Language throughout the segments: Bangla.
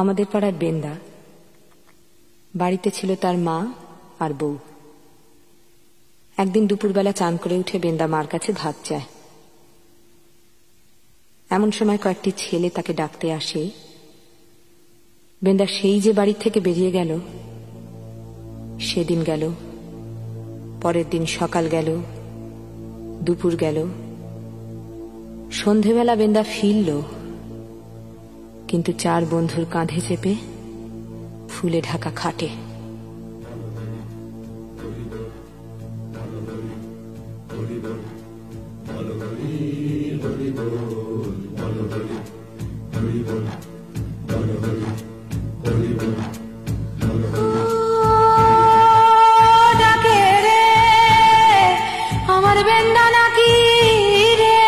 আমাদের পাড়ার বেন্দা, বাড়িতে ছিল তার মা আর বউ। একদিন দুপুরবেলা চান করে উঠে বেন্দা মার কাছে ভাত চায়। এমন সময় কয়েকটি ছেলে তাকে ডাকতে আসে। বেন্দা সেই যে বাড়ি থেকে বেরিয়ে গেল, সেদিন গেল, পরের দিন সকাল গেল, দুপুর গেল, সন্ধেবেলা বেন্দা ফিরল, কিন্তু চার বন্ধুর কাঁধে চেপে ফুলে ঢাকা খাটে। আমার বেন্দা নাকি রে,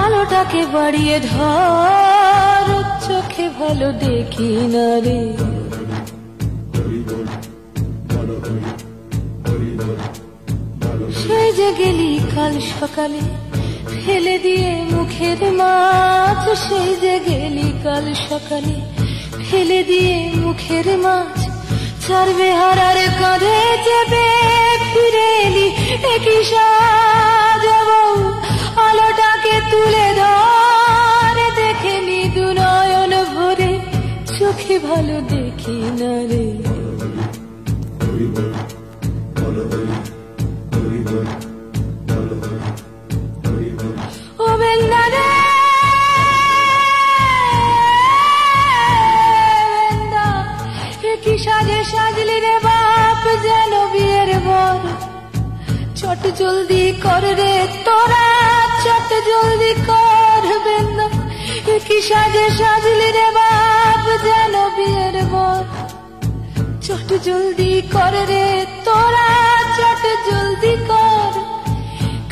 আলোটাকে বাড়িয়ে ধর, চোখে ভালো দেখি না রে। সেই যে গেলি কাল সকালে ফেলে দিয়ে মুখের মাছ, সেই যে গেলি কাল সকালে ফেলে দিয়ে মুখের মাছ, চার বেহারার কাঁধে চেপে ফিরে এলি একই সাজাবো, আলোটাকে তুলে ধর, দেখে নি দু নয়ন ভরে, চোখে ভালো দেখি না রে। ও বেন্দা রে, বেন্দা কি সাজে সাজলি রে বাপ, যেন বিয়ের বর, চট জলদি কর রে তোরা, চট জলদি কর বেন্দা, কি সাজে সাজলি রে বাপ, যেন বিয়ের বর, চট জলদি কর রে তোরা, চট জলদি কর।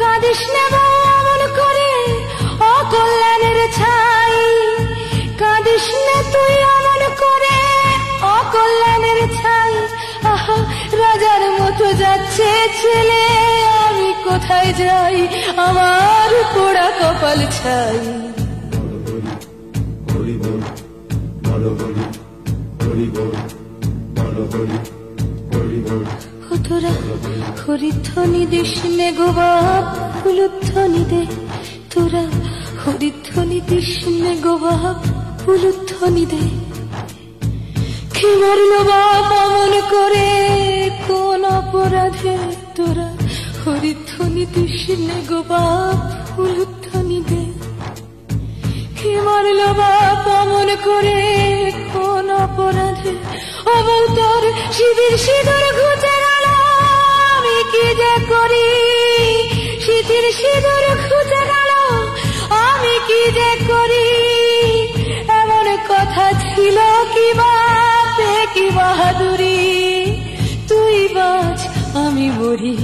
কাঁদিস না এমন করে অকল্যাণের ছাই, কাঁদিস না তুই এমন করে অকল্যাণের ছাই, আহা রাজার মতো যাচ্ছে ছেলে, আমি কোথায় যাই, আমার পোড়া কপাল ছাই। তোরা হরিধ্বনি দিস নে গো বাপ, উলুধ্বনি দে, তোরা হরিধ্বনি দিস নে গো বাপ, উলুধ্বনি দে। কি মরলো বাপ অমন করে কোন অপরাধে, তোরা হরিধ্বনি দিস নে গো বাপ, উলুধ্বনি দে। কি মরলো বাপ অমন করে কোন অপরাধে, ও বউ তোর সিঁথির সিঁদুর ঘুচে গেল, আমি কি যে করি, সিঁথির সিঁদুর ঘুচে গেল, আমি কি যে করি। এমন কথা ছিল কি বাপে, কি বাহাদুরি, তুই বাঁচ আমি মরি।